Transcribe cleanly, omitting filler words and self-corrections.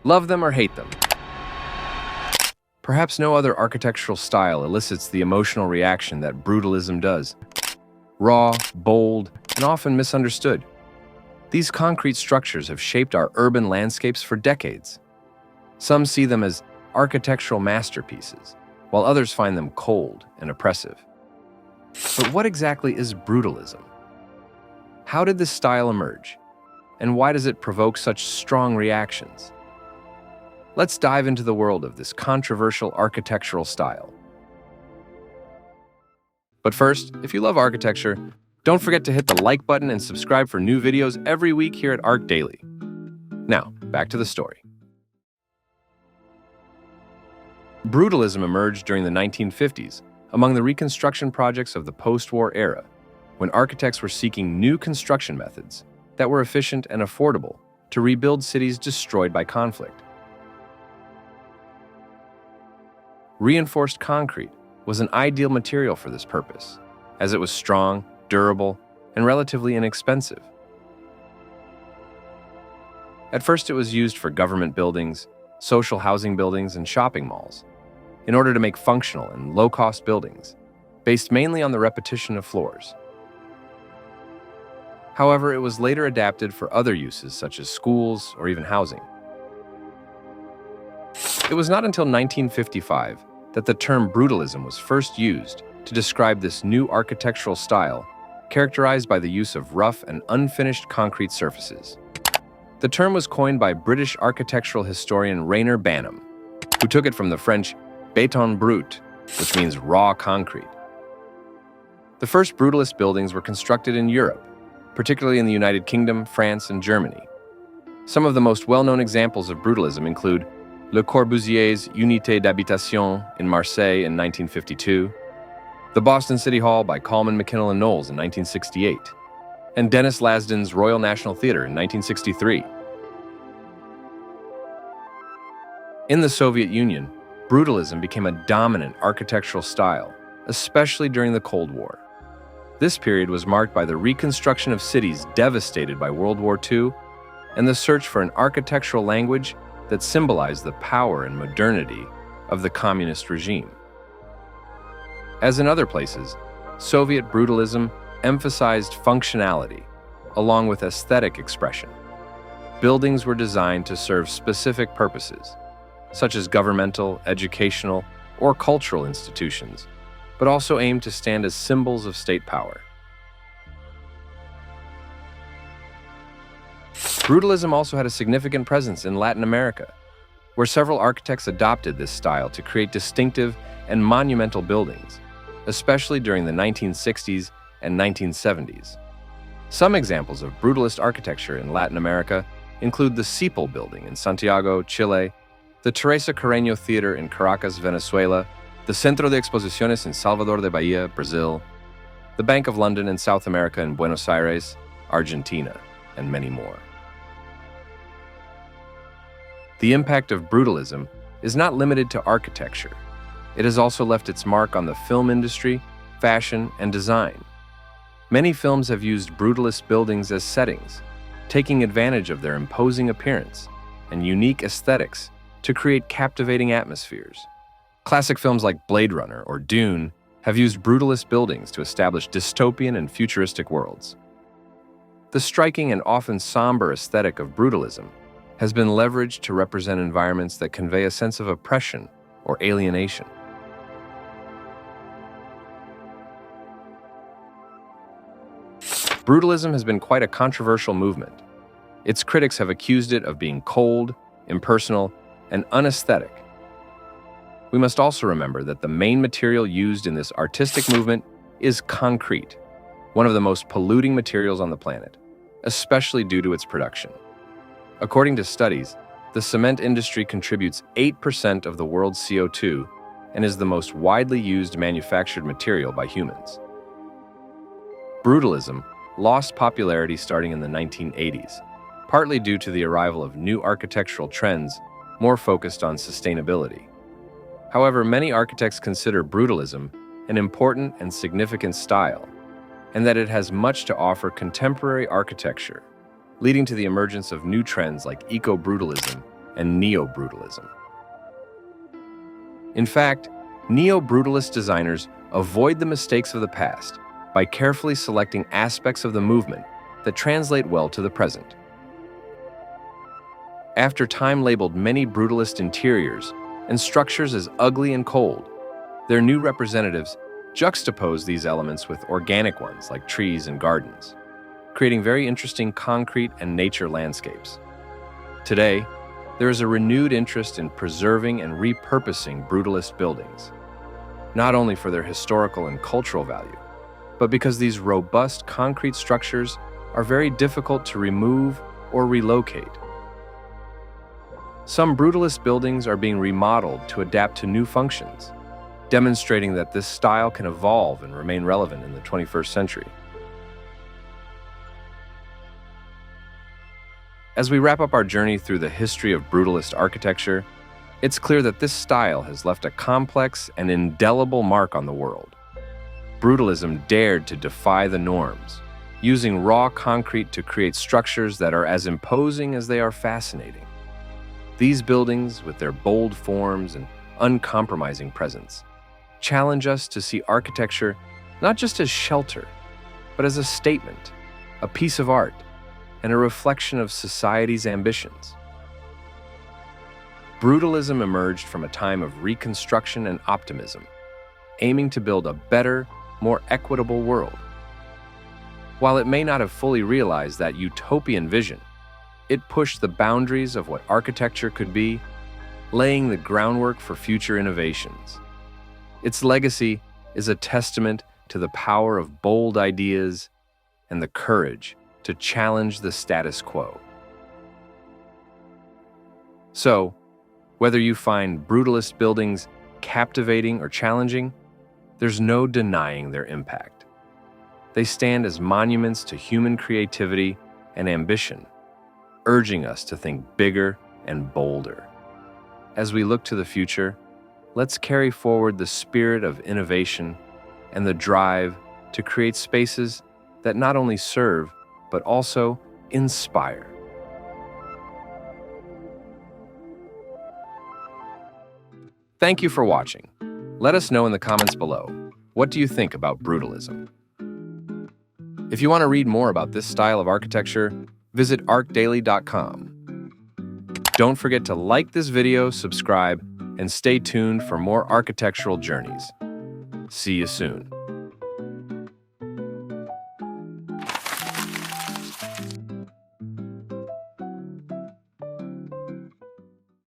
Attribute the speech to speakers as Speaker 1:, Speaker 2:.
Speaker 1: Love them or hate them. Perhaps no other architectural style elicits the emotional reaction that brutalism does. Raw, bold, and often misunderstood. These concrete structures have shaped our urban landscapes for decades. Some see them as architectural masterpieces, while others find them cold and oppressive. But what exactly is brutalism? How did this style emerge? And why does it provoke such strong reactions? Let's dive into the world of this controversial architectural style. But first, if you love architecture, don't forget to hit the like button and subscribe for new videos every week here at ArchDaily. Now, back to the story. Brutalism emerged during the 1950s among the reconstruction projects of the post-war era, when architects were seeking new construction methods that were efficient and affordable to rebuild cities destroyed by conflict. Reinforced concrete was an ideal material for this purpose, as it was strong, durable, and relatively inexpensive. At first, it was used for government buildings, social housing buildings, and shopping malls, in order to make functional and low-cost buildings, based mainly on the repetition of floors. However, it was later adapted for other uses such as schools or even housing. It was not until 1955 that the term brutalism was first used to describe this new architectural style characterized by the use of rough and unfinished concrete surfaces. The term was coined by British architectural historian Rainer Banham, who took it from the French béton brut, which means raw concrete. The first brutalist buildings were constructed in Europe, particularly in the United Kingdom, France, and Germany. Some of the most well-known examples of brutalism include Le Corbusier's Unité d'Habitation in Marseille in 1952, the Boston City Hall by Coleman, McKinnell, and Knowles in 1968, and Dennis Lasdun's Royal National Theatre in 1963. In the Soviet Union, brutalism became a dominant architectural style, especially during the Cold War. This period was marked by the reconstruction of cities devastated by World War II and the search for an architectural language that symbolized the power and modernity of the communist regime. As in other places, Soviet brutalism emphasized functionality, along with aesthetic expression. Buildings were designed to serve specific purposes, such as governmental, educational, or cultural institutions, but also aimed to stand as symbols of state power. Brutalism also had a significant presence in Latin America, where several architects adopted this style to create distinctive and monumental buildings, especially during the 1960s and 1970s. Some examples of brutalist architecture in Latin America include the Ciple building in Santiago, Chile, the Teresa Carreño Theater in Caracas, Venezuela, the Centro de Exposiciones in Salvador de Bahia, Brazil, the Bank of London in South America in Buenos Aires, Argentina, and many more. The impact of brutalism is not limited to architecture. It has also left its mark on the film industry, fashion, and design. Many films have used brutalist buildings as settings, taking advantage of their imposing appearance and unique aesthetics to create captivating atmospheres. Classic films like Blade Runner or Dune have used brutalist buildings to establish dystopian and futuristic worlds. The striking and often somber aesthetic of brutalism has been leveraged to represent environments that convey a sense of oppression or alienation. Brutalism has been quite a controversial movement. Its critics have accused it of being cold, impersonal, and unaesthetic. We must also remember that the main material used in this artistic movement is concrete, one of the most polluting materials on the planet, especially due to its production. According to studies, the cement industry contributes 8% of the world's CO2 and is the most widely used manufactured material by humans. Brutalism lost popularity starting in the 1980s, partly due to the arrival of new architectural trends more focused on sustainability. However, many architects consider brutalism an important and significant style, and that it has much to offer contemporary architecture, leading to the emergence of new trends like eco-brutalism and Neo-Brutalism. In fact, Neo-Brutalist designers avoid the mistakes of the past by carefully selecting aspects of the movement that translate well to the present. After time labeled many brutalist interiors and structures as ugly and cold, their new representatives juxtapose these elements with organic ones like trees and gardens, creating very interesting concrete and nature landscapes. Today, there is a renewed interest in preserving and repurposing brutalist buildings, not only for their historical and cultural value, but because these robust concrete structures are very difficult to remove or relocate. Some brutalist buildings are being remodeled to adapt to new functions, demonstrating that this style can evolve and remain relevant in the 21st century. As we wrap up our journey through the history of brutalist architecture, it's clear that this style has left a complex and indelible mark on the world. Brutalism dared to defy the norms, using raw concrete to create structures that are as imposing as they are fascinating. These buildings, with their bold forms and uncompromising presence, challenge us to see architecture not just as shelter, but as a statement, a piece of art, and a reflection of society's ambitions. Brutalism emerged from a time of reconstruction and optimism, aiming to build a better, more equitable world. While it may not have fully realized that utopian vision, it pushed the boundaries of what architecture could be, laying the groundwork for future innovations. Its legacy is a testament to the power of bold ideas and the courage to challenge the status quo. So, whether you find brutalist buildings captivating or challenging, there's no denying their impact. They stand as monuments to human creativity and ambition, urging us to think bigger and bolder. As we look to the future, let's carry forward the spirit of innovation and the drive to create spaces that not only serve, but also inspire. Thank you for watching. Let us know in the comments below, what do you think about brutalism? If you want to read more about this style of architecture, visit ArchDaily.com. Don't forget to like this video, subscribe, and stay tuned for more architectural journeys. See you soon.